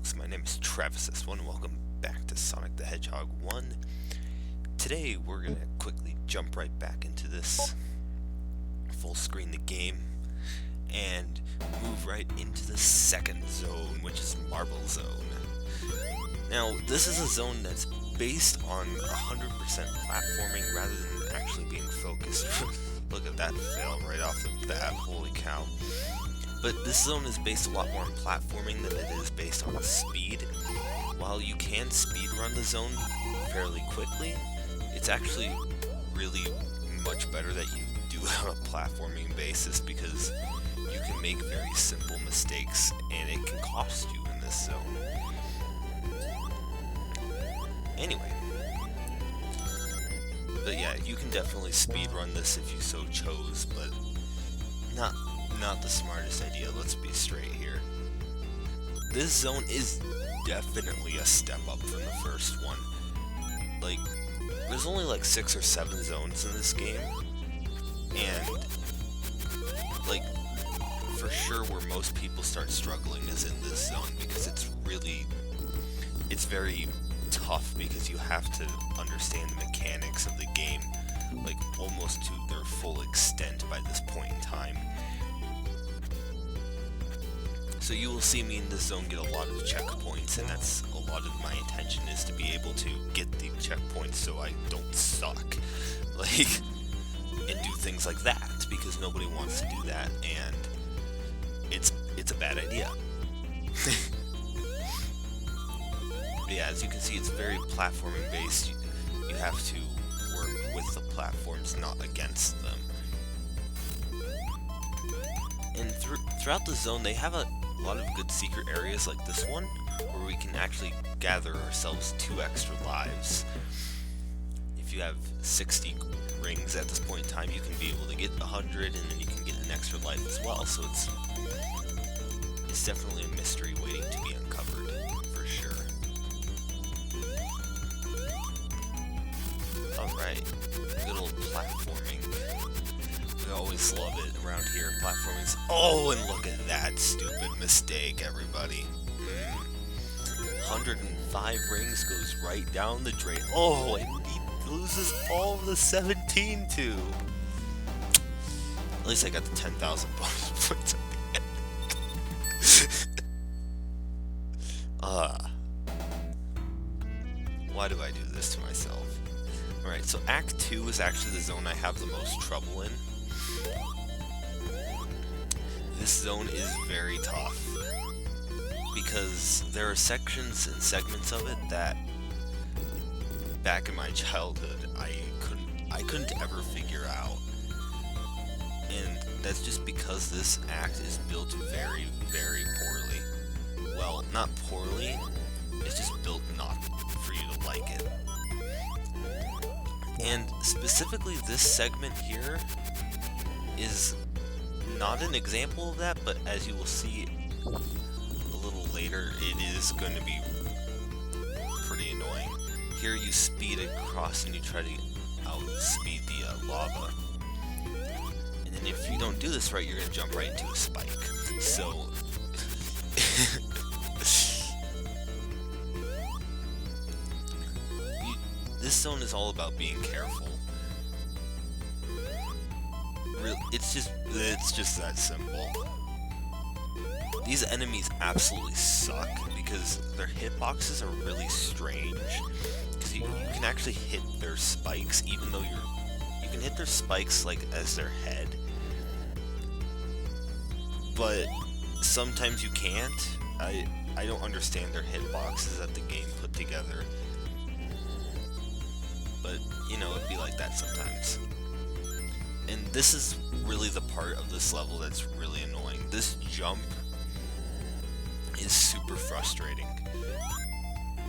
folks, my name is Travis S1 and welcome back to Sonic the Hedgehog 1. Today we're going to quickly jump right back into this, full screen the game, and move right into the second zone, which is Marble Zone. Now, this is a zone that's based on 100% platforming rather than actually being focused. Look at that fail right off the bat, holy cow. But this zone is based a lot more on platforming than it is based on speed. While you can speedrun the zone fairly quickly, it's actually really much better that you do it on a platforming basis because you can make very simple mistakes and it can cost you in this zone. Anyway. But yeah, you can definitely speedrun this if you so chose, but not the smartest idea, let's be straight here. This zone is definitely a step up from the first one. Like, there's only like 6 or 7 zones in this game, and like, for sure where most people start struggling is in this zone because it's very tough because you have to understand the mechanics of the game, like almost to their full extent by this point in time. So you will see me in this zone get a lot of checkpoints, and that's a lot of my intention is to be able to get the checkpoints so I don't suck, like, and do things like that, because nobody wants to do that, and it's a bad idea. But yeah, as you can see, it's very platforming based. You have to work with the platforms, not against them. And throughout the zone, they have a lot of good secret areas like this one, where we can actually gather ourselves 2 extra lives. If you have 60 rings at this point in time, you can be able to get 100, and then you can get an extra life as well, so it's definitely a mystery waiting to be uncovered, for sure. Alright, good old platforming. I always love it around here. Platforming's... Oh, and look at that stupid mistake, everybody. 105 rings goes right down the drain. Oh, and he loses all the 17 too. At least I got the 10,000 bonus points at the end. Why do I do this to myself? Alright, so Act 2 is actually the zone I have the most trouble in. This zone is very tough because there are sections and segments of it that back in my childhood I couldn't ever figure out, and that's just because this act is built very, very poorly. Well, not poorly, it's just built not for you to like it. And specifically this segment here is not an example of that, but as you will see a little later, it is going to be pretty annoying. Here you speed across and you try to outspeed the lava. And then if you don't do this right, you're going to jump right into a spike. So... this zone is all about being careful. It's just that simple. These enemies absolutely suck because their hitboxes are really strange. Because you can actually hit their spikes, even though you can hit their spikes like as their head, but sometimes you can't. I don't understand their hitboxes that the game put together, but you know, it'd be like that sometimes. And this is really the part of this level that's really annoying. This jump is super frustrating.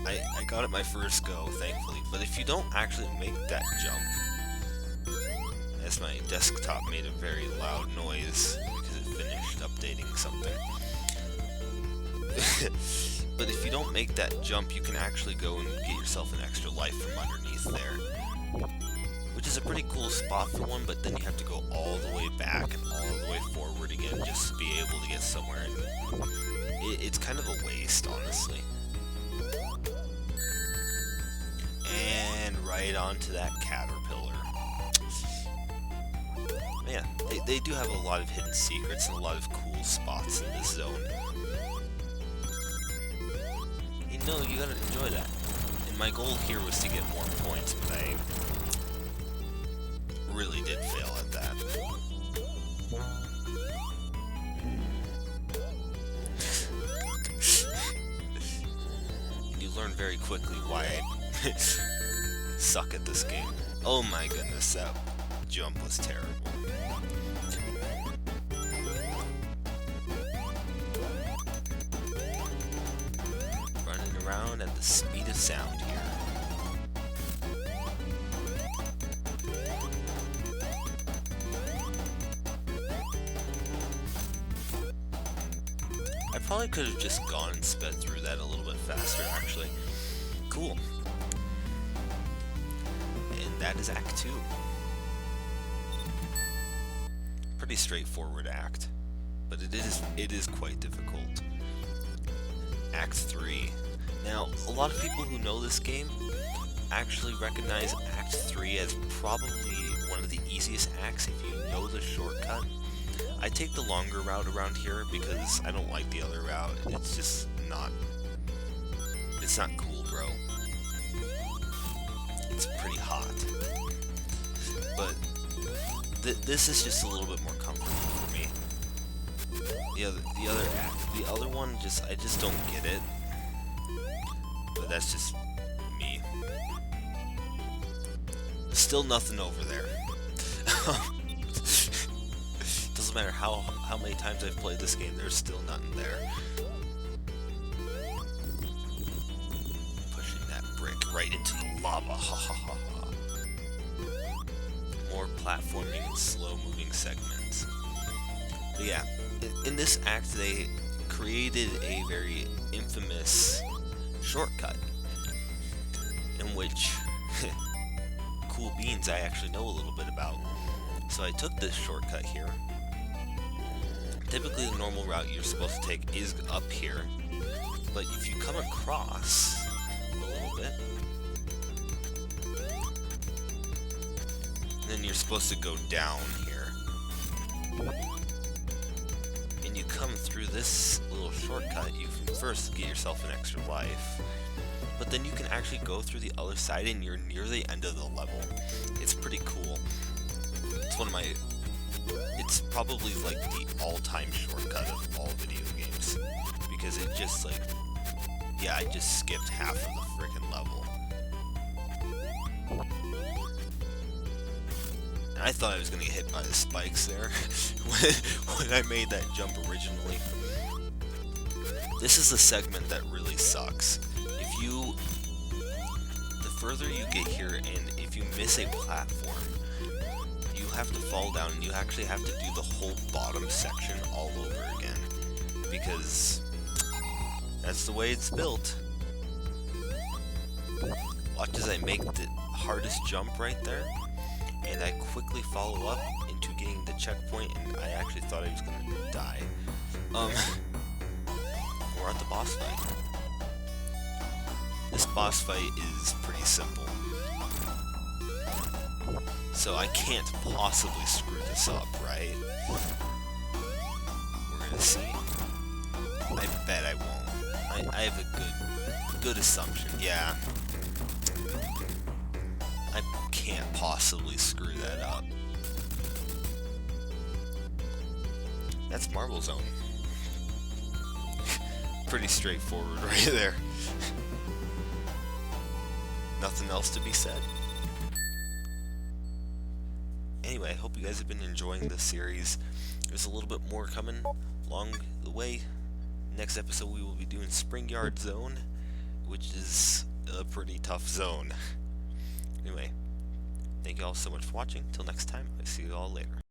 I got it my first go, thankfully, but if you don't actually make that jump, as my desktop made a very loud noise because it finished updating something. But if you don't make that jump, you can actually go and get yourself an extra life from underneath there. Which is a pretty cool spot for one, but then you have to go all the way back and all the way forward again just to be able to get somewhere, and It's kind of a waste, honestly. And right onto that caterpillar. Man, they do have a lot of hidden secrets and a lot of cool spots in this zone. You know, you gotta enjoy that. And my goal here was to get more points, but I really did fail at that. And you learn very quickly why I suck at this game. Oh my goodness, that jump was terrible. Running around at the speed of sound here. I probably could have just gone and sped through that a little bit faster, actually. Cool. And that is Act 2. Pretty straightforward act, but it is quite difficult. Act 3. Now, a lot of people who know this game actually recognize Act 3 as probably one of the easiest acts if you know the shortcut. I take the longer route around here because I don't like the other route. It's just not... It's not cool, bro. It's pretty hot. But this is just a little bit more comfortable for me. The other one, I just don't get it. But that's just me. There's still nothing over there. Doesn't matter how many times I've played this game, there's still nothing there. Pushing that brick right into the lava. Ha ha ha ha. More platforming and slow-moving segments. But yeah, in this act, they created a very infamous shortcut in which cool beans I actually know a little bit about. So I took this shortcut here. Typically the normal route you're supposed to take is up here, but if you come across a little bit, then you're supposed to go down here. And you come through this little shortcut, you can first get yourself an extra life, but then you can actually go through the other side and you're near the end of the level. It's pretty cool. It's one of my... It's probably like the all-time shortcut of all video games, because it just like... Yeah, I just skipped half of the frickin' level. And I thought I was gonna get hit by the spikes there when I made that jump originally. This is a segment that really sucks. The further you get here, and if you miss a platform, you have to fall down, and you actually have to do the whole bottom section all over again, because that's the way it's built. Watch as I make the hardest jump right there, and I quickly follow up into getting the checkpoint, and I actually thought I was gonna die. We're at the boss fight. This boss fight is pretty simple, so I can't possibly screw this up, right? We're gonna see. I bet I won't. I have a good assumption. Yeah. I can't possibly screw that up. That's Marble Zone. Pretty straightforward right there. Nothing else to be said. Anyway, I hope you guys have been enjoying this series. There's a little bit more coming along the way. Next episode we will be doing Spring Yard Zone, which is a pretty tough zone. Anyway, thank you all so much for watching. Till next time, I see you all later.